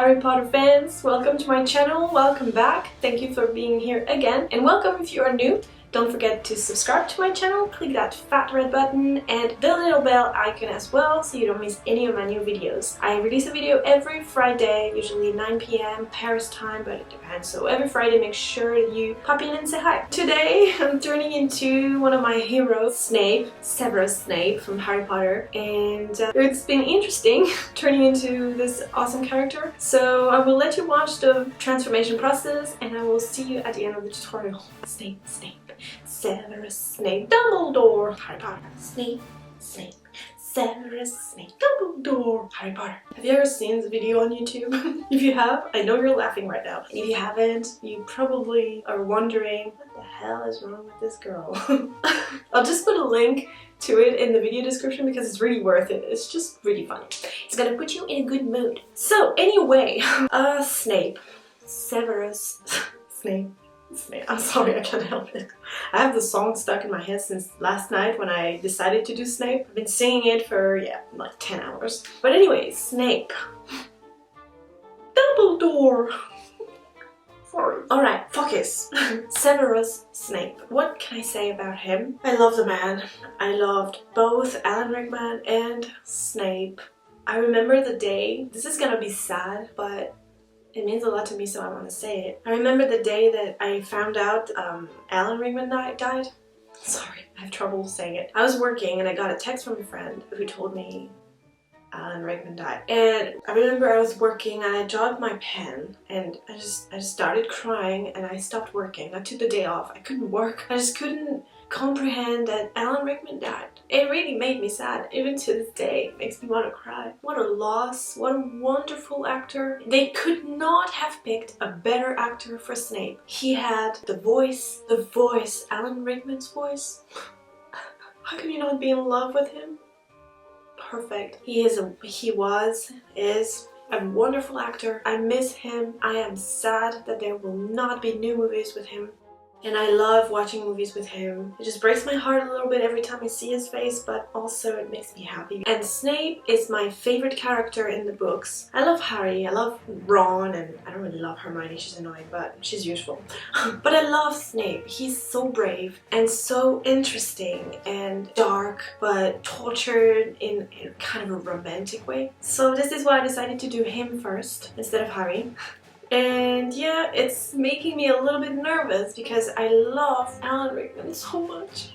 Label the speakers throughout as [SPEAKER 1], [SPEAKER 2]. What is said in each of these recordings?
[SPEAKER 1] Harry Potter fans, welcome to my channel, welcome back, thank you for being here again, and welcome if you are new. Don't forget to subscribe to my channel, click that fat red button and the little bell icon as well so you don't miss any of my new videos. I release a video every Friday, usually 9 PM Paris time, but it depends. So every Friday make sure you pop in and say hi. Today I'm turning into one of my heroes, Snape, Severus Snape from Harry Potter, and it's been interesting turning into this awesome character. So I will let you watch the transformation process and I will see you at the end of the tutorial. Snape, Snape. Severus Snape, Dumbledore, Harry Potter. Snape, Snape, Severus Snape, Dumbledore, Harry Potter. Have you ever seen this video on YouTube? If you have, I know you're laughing right now. If you haven't, you probably are wondering, what the hell is wrong with this girl? I'll just put a link to it in the video description because it's really worth it. It's just really funny. It's gonna put you in a good mood. So anyway, Snape, Severus Snape. I'm sorry, I can't help it. I have the song stuck in my head since last night when I decided to do Snape. I've been singing it for, yeah, like 10 hours. But anyway, Snape. Dumbledore. Sorry. Alright, focus. Severus Snape. What can I say about him? I love the man. I loved both Alan Rickman and Snape. I remember the day, this is gonna be sad, but it means a lot to me, so I want to say it. I remember the day that I found out Alan Rickman died. Sorry, I have trouble saying it. I was working and I got a text from a friend who told me Alan Rickman died. And I remember I was working and I dropped my pen and I just started crying and I stopped working. I took the day off. I couldn't work. I just couldn't comprehend that Alan Rickman died. It really made me sad. Even to this day, it makes me want to cry. What a loss. What a wonderful actor. They could not have picked a better actor for Snape. He had the voice, Alan Rickman's voice. How can you not be in love with him? Perfect. He is a wonderful actor. I miss him. I am sad that there will not be new movies with him. And I love watching movies with him. It just breaks my heart a little bit every time I see his face, but also it makes me happy. And Snape is my favorite character in the books. I love Harry, I love Ron, and I don't really love Hermione, she's annoying, but she's useful. But I love Snape. He's so brave and so interesting and dark, but tortured in kind of a romantic way. So this is why I decided to do him first instead of Harry. And yeah, it's making me a little bit nervous because I love Alan Rickman so much.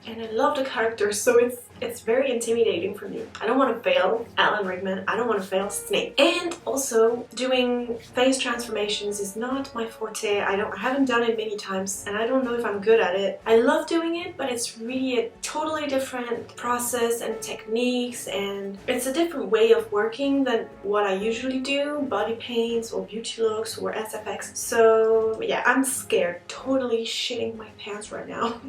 [SPEAKER 1] And I love the character, so it's very intimidating for me. I don't want to fail Alan Rickman, I don't want to fail Snape. And also, doing face transformations is not my forte. I haven't done it many times and I don't know if I'm good at it. I love doing it, but it's really a totally different process and techniques, and it's a different way of working than what I usually do, body paints or beauty looks or SFX. So yeah, I'm scared, totally shitting my pants right now.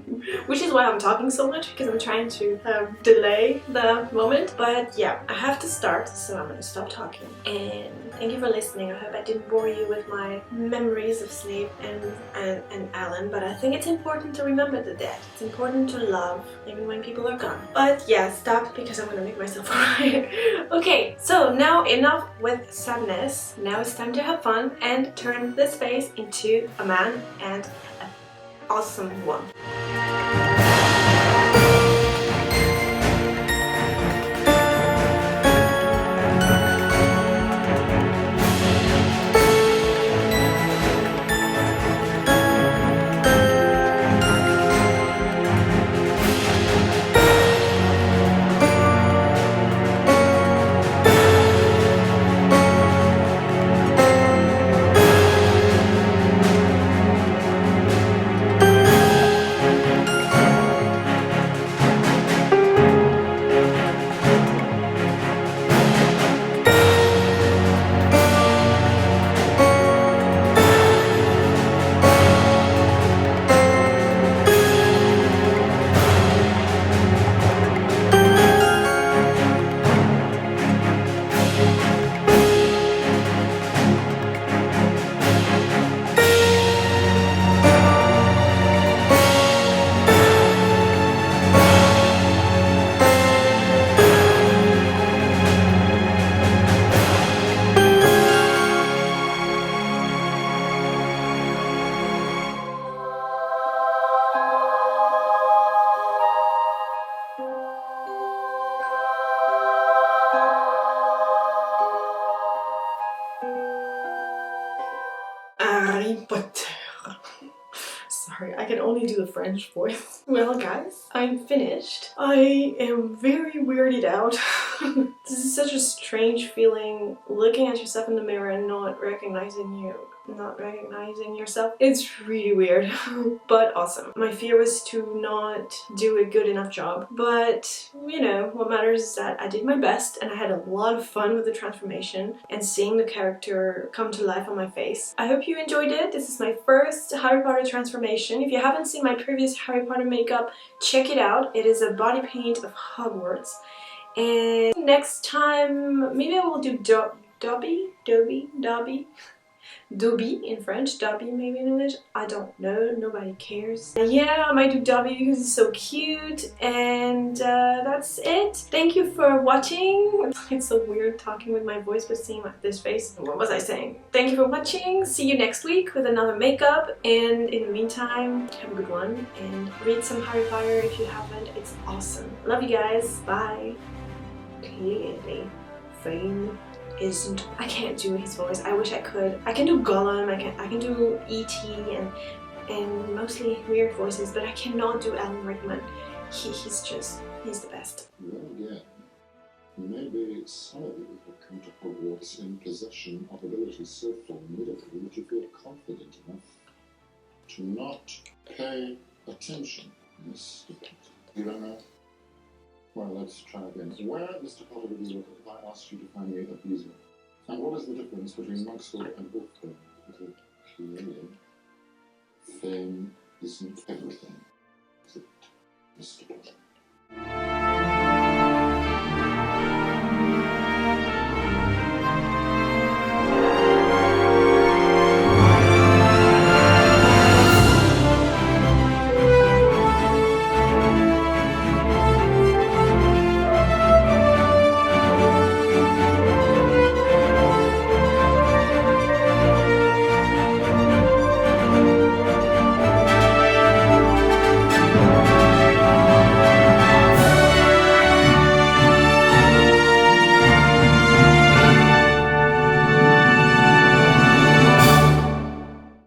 [SPEAKER 1] Which is why I'm talking so much, because I'm trying to delay the moment. But yeah, I have to start, so I'm gonna stop talking. And thank you for listening. I hope I didn't bore you with my memories of Snape and Alan, but I think it's important to remember the dead. It's important to love even when people are gone. But yeah, stop because I'm gonna make myself cry. Okay, so now enough with sadness. Now it's time to have fun and turn this face into a man, and an awesome one. Harry Potter. Sorry, I can only do the French voice. Well guys, I'm finished. I am very weirded out. This is such a strange feeling, looking at yourself in the mirror and not recognizing yourself. It's really weird, but awesome. My fear was to not do a good enough job, but you know, what matters is that I did my best and I had a lot of fun with the transformation and seeing the character come to life on my face. I hope you enjoyed it. This is my first Harry Potter transformation. If you haven't seen my previous Harry Potter makeup, check it out. It is a body paint of Hogwarts. And next time, maybe I will do Dobby in French, Dobby maybe in English, I don't know, nobody cares. Yeah, I might do Dobby because it's so cute, and that's it. Thank you for watching. It's so weird talking with my voice but seeing this face. What was I saying? Thank you for watching. See you next week with another makeup, and in the meantime, have a good one and read some Harry Potter if you haven't. It's awesome. Love you guys. Bye. Clearly, fame isn't. I can't do his voice. I wish I could. I can do GLAM, I can do E.T. and mostly weird voices, but I cannot do Alan Rickman. He's the best.
[SPEAKER 2] Then again, maybe some of you have come to Hogwarts in possession of abilities so formidable that you feel confident enough to not pay attention, Mr. Potter. You don't know? Well, let's try again. Where, Mr. Potter, would you look if I asked you to find me a Beige? And what is the difference between MacLeod and Graftobian? Because clearly, fame isn't everything, is it, Mr. Potter?